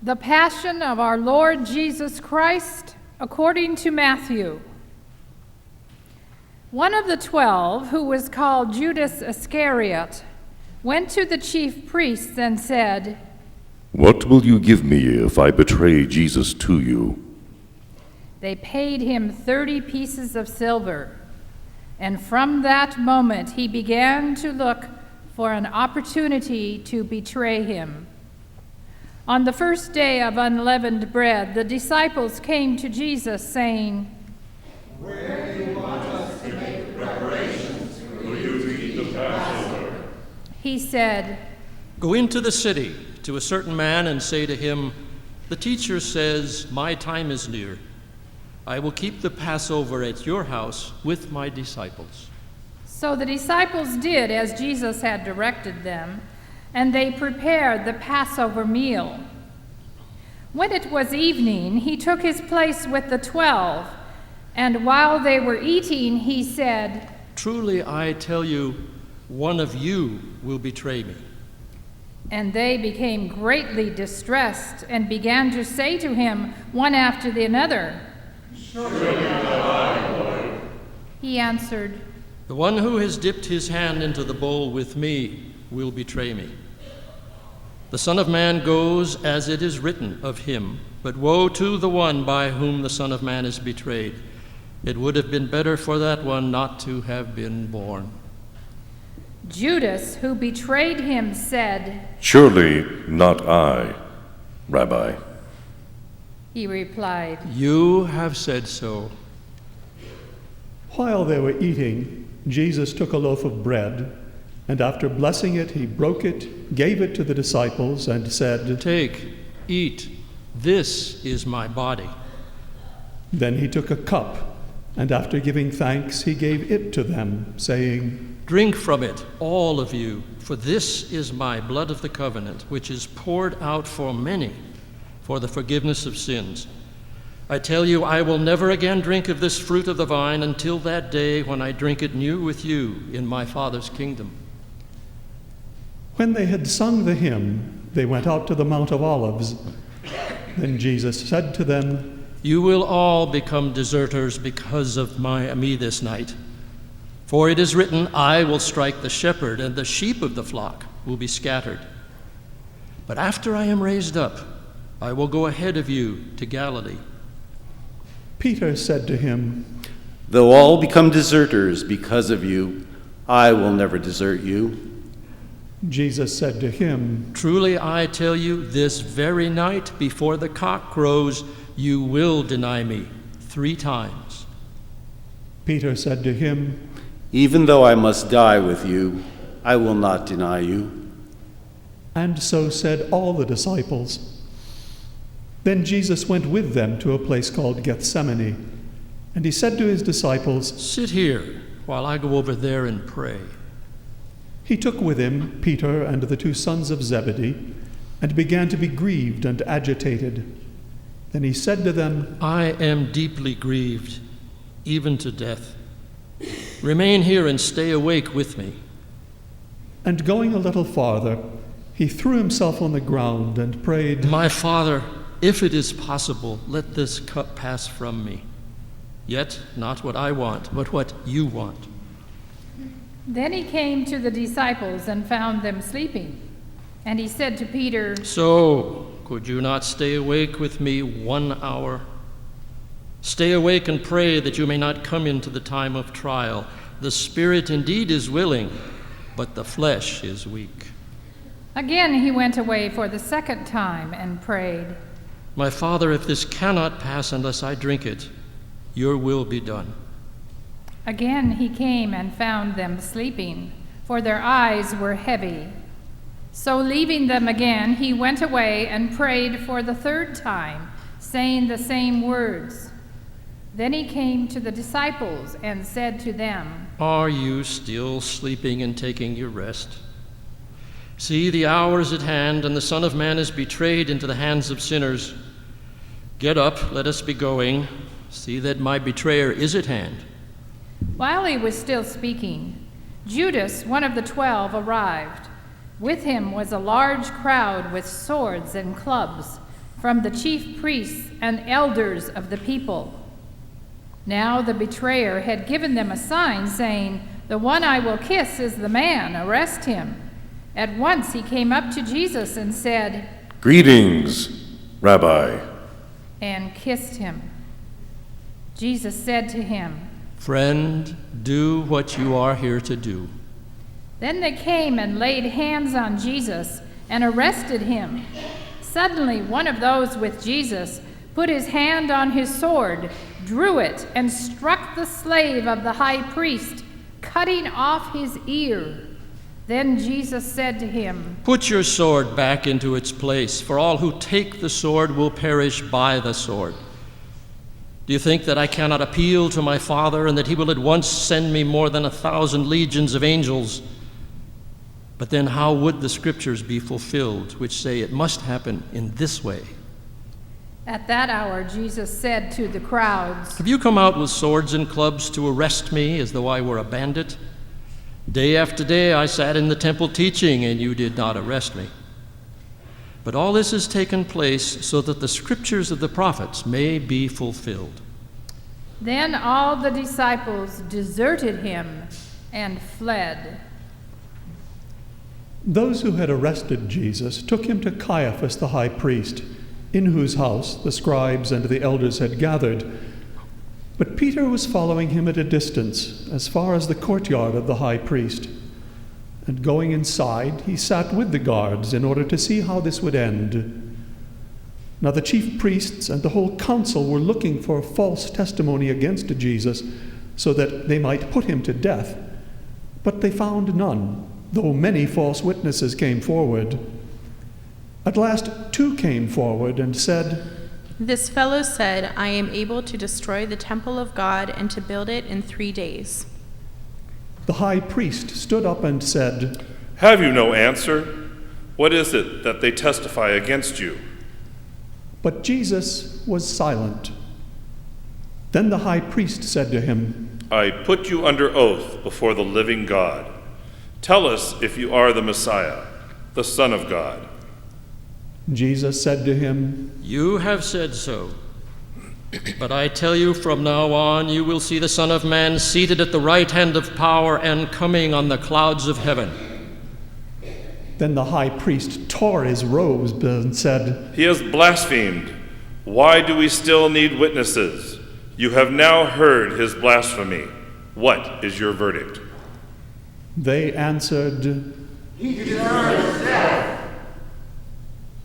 The Passion of our Lord Jesus Christ according to Matthew. One of the 12, who was called Judas Iscariot, went to the chief priests and said, "What will you give me if I betray Jesus to you?" They paid him 30 pieces of silver, and from that moment he began to look for an opportunity to betray him. On the first day of unleavened bread, the disciples came to Jesus, saying, "Where do you want us to make preparations for you to eat the Passover?" He said, "Go into the city to a certain man and say to him, 'The teacher says, my time is near. I will keep the Passover at your house with my disciples.'" So the disciples did as Jesus had directed them, and they prepared the Passover meal. When it was evening, he took his place with the 12, and while they were eating, he said, "Truly I tell you, one of you will betray me." And they became greatly distressed and began to say to him one after the other, "Surely not I, Lord." He answered, "The one who has dipped his hand into the bowl with me will betray me. The Son of Man goes as it is written of him, but woe to the one by whom the Son of Man is betrayed. It would have been better for that one not to have been born." Judas, who betrayed him, said, "Surely not I, Rabbi." He replied, "You have said so." While they were eating, Jesus took a loaf of bread, and after blessing it, he broke it, gave it to the disciples, and said, "Take, eat, this is my body." Then he took a cup, and after giving thanks, he gave it to them, saying, "Drink from it, all of you, for this is my blood of the covenant, which is poured out for many for the forgiveness of sins. I tell you, I will never again drink of this fruit of the vine until that day when I drink it new with you in my Father's kingdom." When they had sung the hymn, they went out to the Mount of Olives. Then Jesus said to them, "You will all become deserters because of me this night. For it is written, I will strike the shepherd, and the sheep of the flock will be scattered. But after I am raised up, I will go ahead of you to Galilee." Peter said to him, "Though all become deserters because of you, I will never desert you." Jesus said to him, "Truly I tell you, this very night before the cock crows, you will deny me 3 times. Peter said to him, "Even though I must die with you, I will not deny you." and so said all the disciples. Then Jesus went with them to a place called Gethsemane, and he said to his disciples, "Sit here while I go over there and pray." He took with him Peter and the 2 sons of Zebedee, and began to be grieved and agitated. Then he said to them, "I am deeply grieved, even to death. Remain here and stay awake with me." And going a little farther, he threw himself on the ground and prayed, "My Father, if it is possible, let this cup pass from me. Yet not what I want, but what you want." Then he came to the disciples and found them sleeping. And he said to Peter, "So, could you not stay awake with me 1 hour? Stay awake and pray that you may not come into the time of trial. The spirit indeed is willing, but the flesh is weak." Again he went away for the 2nd time and prayed, "My Father, if this cannot pass unless I drink it, your will be done." Again he came and found them sleeping, for their eyes were heavy. So leaving them again, he went away and prayed for the 3rd time, saying the same words. Then he came to the disciples and said to them, "Are you still sleeping and taking your rest? See, the hour is at hand, and the Son of Man is betrayed into the hands of sinners. Get up, let us be going. See that my betrayer is at hand." While he was still speaking, Judas, one of the 12, arrived. With him was a large crowd with swords and clubs, from the chief priests and elders of the people. Now the betrayer had given them a sign, saying, "The one I will kiss is the man, arrest him." At once he came up to Jesus and said, "Greetings, Rabbi." and kissed him. Jesus said to him, Friend, do what you are here to do. Then they came and laid hands on Jesus and arrested him. Suddenly one of those with Jesus put his hand on his sword, drew it, and struck the slave of the high priest, cutting off his ear. Then Jesus said to him, Put your sword back into its place, for all who take the sword will perish by the sword. Do you think that I cannot appeal to my Father, and that he will at once send me more than 1,000 legions of angels? But then how would the scriptures be fulfilled, which say it must happen in this way? At that hour Jesus said to the crowds, Have you come out with swords and clubs to arrest me as though I were a bandit? Day after day I sat in the temple teaching, and you did not arrest me. But all this has taken place so that the scriptures of the prophets may be fulfilled. Then all the disciples deserted him and fled. Those who had arrested Jesus took him to Caiaphas the high priest, in whose house the scribes and the elders had gathered. But Peter was following him at a distance, as far as the courtyard of the high priest. And going inside, he sat with the guards in order to see how this would end. Now the chief priests and the whole council were looking for false testimony against Jesus, so that they might put him to death. But they found none, though many false witnesses came forward. At last 2 came forward and said, This fellow said, I am able to destroy the temple of God and to build it in 3 days. The high priest stood up and said, Have you no answer? What is it that they testify against you? But Jesus was silent. Then the high priest said to him, I put you under oath before the living God. Tell us if you are the Messiah, the Son of God. Jesus said to him, You have said so. But I tell you, from now on you will see the Son of Man seated at the right hand of power and coming on the clouds of heaven. Then the high priest tore his robes and said, He has blasphemed. Why do we still need witnesses? You have now heard his blasphemy. What is your verdict? They answered, He deserves death.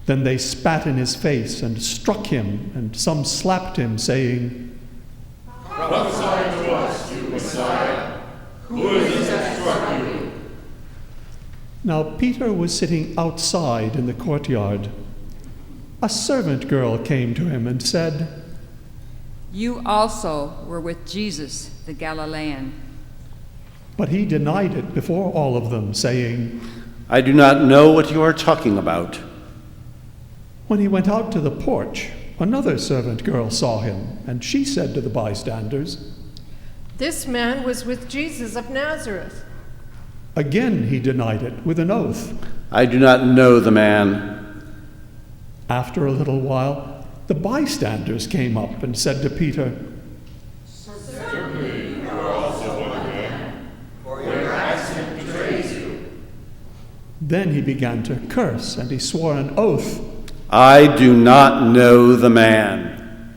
Then they spat in his face and struck him, and some slapped him, saying, Prophesy to us, you Messiah. Who is it that struck you? Now Peter was sitting outside in the courtyard. A servant girl came to him and said, You also were with Jesus the Galilean. But he denied it before all of them, saying, I do not know what you are talking about. When he went out to the porch, another servant girl saw him, and she said to the bystanders, This man was with Jesus of Nazareth. Again he denied it with an oath. I do not know the man. After a little while, the bystanders came up and said to Peter, Certainly you are also one of them, for your accent betrays you. Then he began to curse, and he swore an oath. I do not know the man.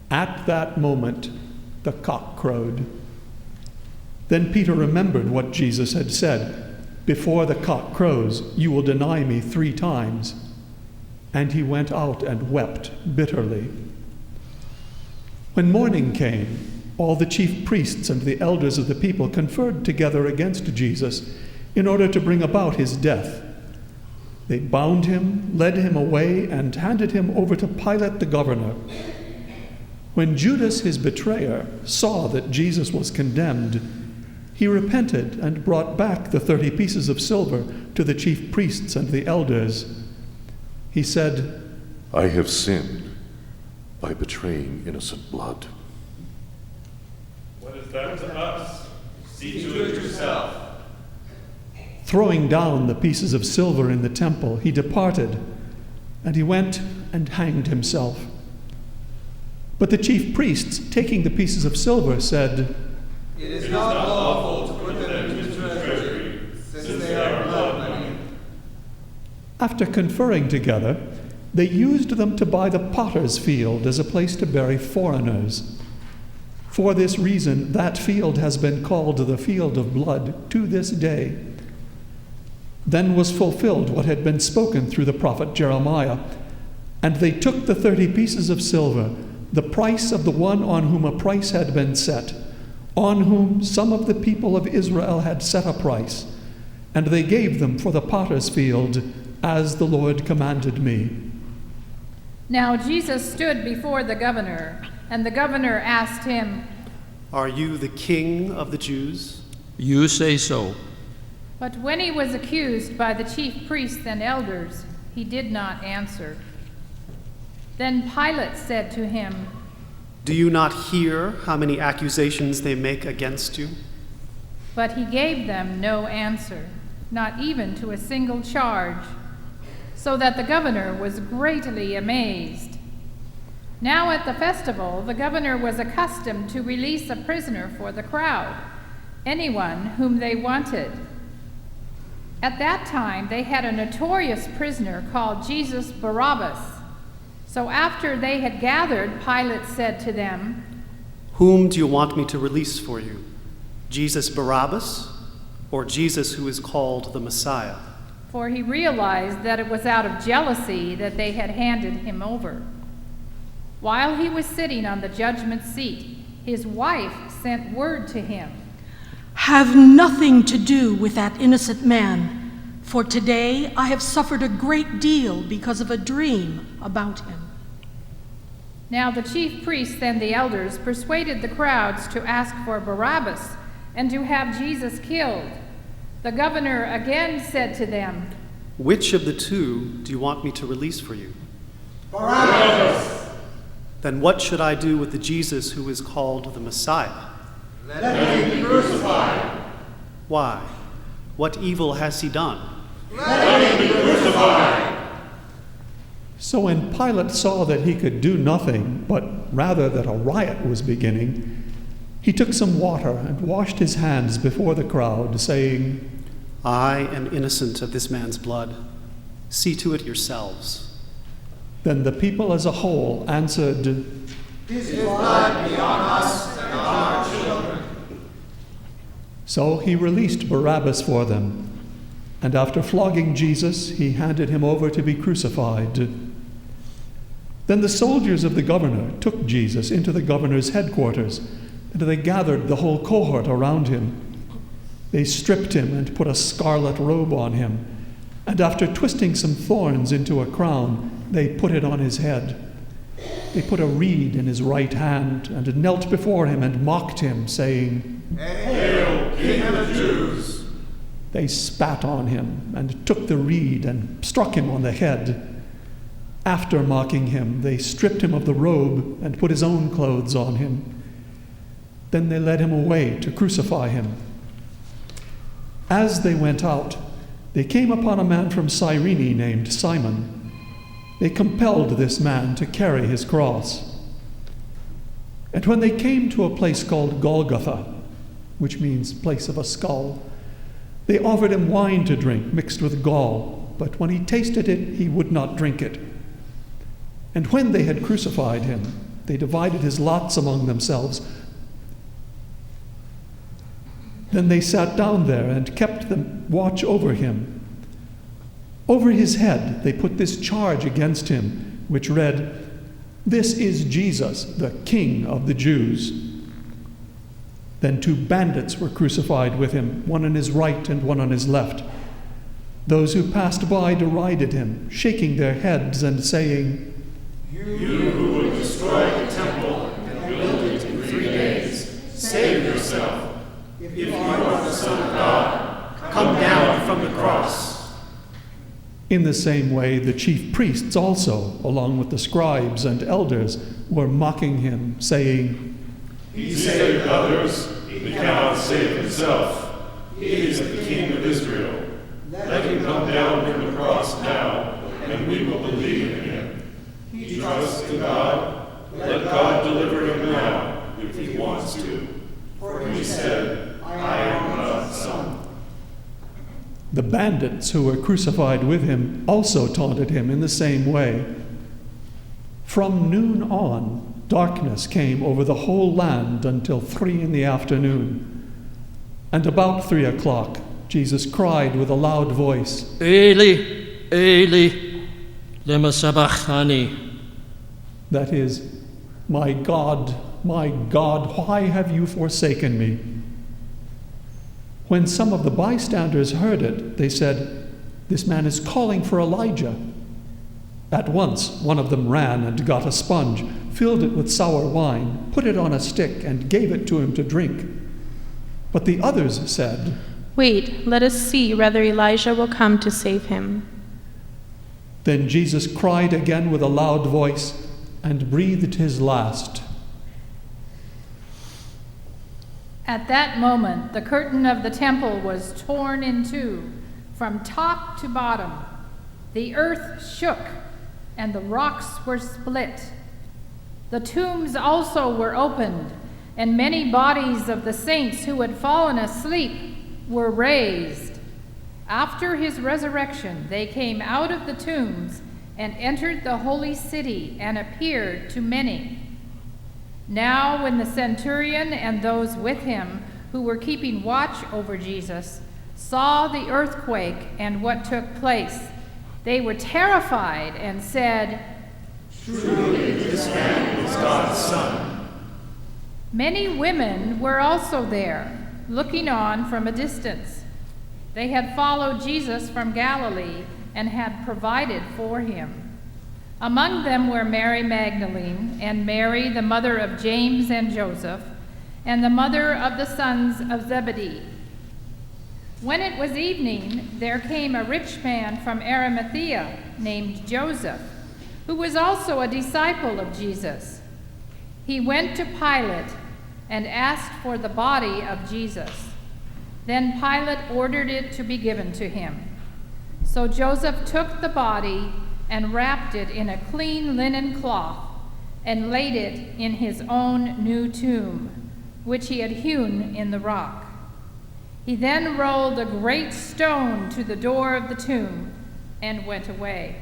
At that moment, the cock crowed. Then Peter remembered what Jesus had said, Before the cock crows, you will deny me 3 times. And he went out and wept bitterly. When morning came, all the chief priests and the elders of the people conferred together against Jesus in order to bring about his death. They bound him, led him away, and handed him over to Pilate the governor. When Judas, his betrayer, saw that Jesus was condemned, he repented and brought back the 30 pieces of silver to the chief priests and the elders. He said, I have sinned by betraying innocent blood. What is that to us? See to it yourself. Throwing down the pieces of silver in the temple, he departed. and he went and hanged himself. But the chief priests, taking the pieces of silver, said, "It is not lawful to put them into the treasury, since they are blood money." After conferring together, they used them to buy the potter's field as a place to bury foreigners. For this reason, that field has been called the field of blood to this day. Then was fulfilled what had been spoken through the prophet Jeremiah. And they took the 30 pieces of silver, the price of the one on whom a price had been set, on whom some of the people of Israel had set a price, and they gave them for the potter's field, as the Lord commanded me. Now Jesus stood before the governor, and the governor asked him, "Are you the king of the Jews?" You say so. But when he was accused by the chief priests and elders, he did not answer. Then Pilate said to him, "Do you not hear how many accusations they make against you?" But he gave them no answer, not even to a single charge, so that the governor was greatly amazed. Now at the festival, the governor was accustomed to release a prisoner for the crowd, anyone whom they wanted. At that time, they had a notorious prisoner called Jesus Barabbas. So after they had gathered, Pilate said to them, "Whom do you want me to release for you? Jesus Barabbas, or Jesus who is called the Messiah?" For he realized that it was out of jealousy that they had handed him over. While he was sitting on the judgment seat, his wife sent word to him, "Have nothing to do with that innocent man, for today I have suffered a great deal because of a dream about him." Now the chief priests and the elders persuaded the crowds to ask for Barabbas and to have Jesus killed. The governor again said to them, "Which of the two do you want me to release for you?" "Barabbas." "Then what should I do with the Jesus who is called the Messiah?" "Let him be crucified." "Why? What evil has he done?" "Let him be crucified." So when Pilate saw that he could do nothing, but rather that a riot was beginning, he took some water and washed his hands before the crowd, saying, "I am innocent of this man's blood. See to it yourselves." Then the people as a whole answered, "His blood be on us and on our children." So he released Barabbas for them, and after flogging Jesus, he handed him over to be crucified. Then the soldiers of the governor took Jesus into the governor's headquarters, and they gathered the whole cohort around him. They stripped him and put a scarlet robe on him, and after twisting some thorns into a crown, they put it on his head. They put a reed in his right hand and knelt before him and mocked him, saying, "Hail, King of the Jews!" They spat on him and took the reed and struck him on the head. After mocking him, they stripped him of the robe and put his own clothes on him. Then they led him away to crucify him. As they went out, they came upon a man from Cyrene named Simon. They compelled this man to carry his cross. And when they came to a place called Golgotha, which means place of a skull, they offered him wine to drink mixed with gall, but when he tasted it, he would not drink it. And when they had crucified him, they divided his lots among themselves. Then they sat down there and kept them watch over him. Over his head they put this charge against him, which read, "This is Jesus, the King of the Jews." Then 2 bandits were crucified with him, one on his right and one on his left. Those who passed by derided him, shaking their heads and saying, "You who would destroy the temple and build it in 3 days, save yourself. If you are the Son of God, come down from the cross." In the same way, the chief priests also, along with the scribes and elders, were mocking him, saying, "He saved others, he cannot save himself. He is the King of Israel. Let him come down from the cross now, and we will believe in him. trusts in God, let God deliver him now, if he wants to. For he said, I am God's son. The bandits who were crucified with him also taunted him in the same way. From noon on, darkness came over the whole land until 3 p.m. And about 3 o'clock, Jesus cried with a loud voice, Eli, Eli, lema sabachthani. That is, my God, why have you forsaken me? When some of the bystanders heard it, they said, This man is calling for Elijah. At once, one of them ran and got a sponge, filled it with sour wine, put it on a stick, and gave it to him to drink. But the others said, Wait, let us see whether Elijah will come to save him. Then Jesus cried again with a loud voice and breathed his last. At that moment, the curtain of the temple was torn in two, from top to bottom. The earth shook, and the rocks were split. The tombs also were opened, and many bodies of the saints who had fallen asleep were raised. After his resurrection, they came out of the tombs and entered the holy city and appeared to many. Now, when the centurion and those with him who were keeping watch over Jesus saw the earthquake and what took place, they were terrified and said, Truly, this man is God's son. Many women were also there, looking on from a distance. They had followed Jesus from Galilee and had provided for him. Among them were Mary Magdalene, and Mary, the mother of James and Joseph, and the mother of the sons of Zebedee. When it was evening, there came a rich man from Arimathea named Joseph, who was also a disciple of Jesus. He went to Pilate and asked for the body of Jesus. Then Pilate ordered it to be given to him. So Joseph took the body and wrapped it in a clean linen cloth and laid it in his own new tomb, which he had hewn in the rock. He then rolled a great stone to the door of the tomb and went away.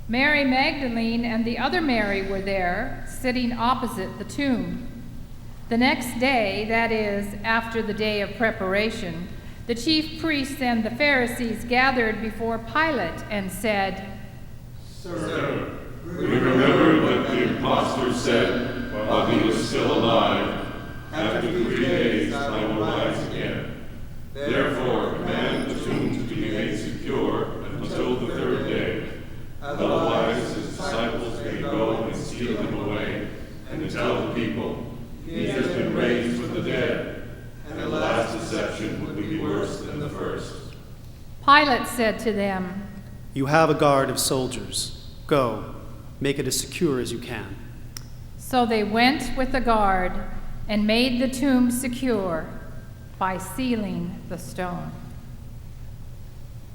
Mary Magdalene and the other Mary were there, sitting opposite the tomb. The next day, that is, after the day of preparation, the chief priests and the Pharisees gathered before Pilate and said, Sir, we remember what the impostor said while he was still alive. After 3 days I will rise again. Therefore, command the tomb to be made secure until the 3rd day. Otherwise, his disciples may go and steal him away and tell the people, he has been raised from the dead, and the last deception would be worse than the first. Pilate said to them, You have a guard of soldiers. Go, make it as secure as you can. So they went with the guard and made the tomb secure by sealing the stone.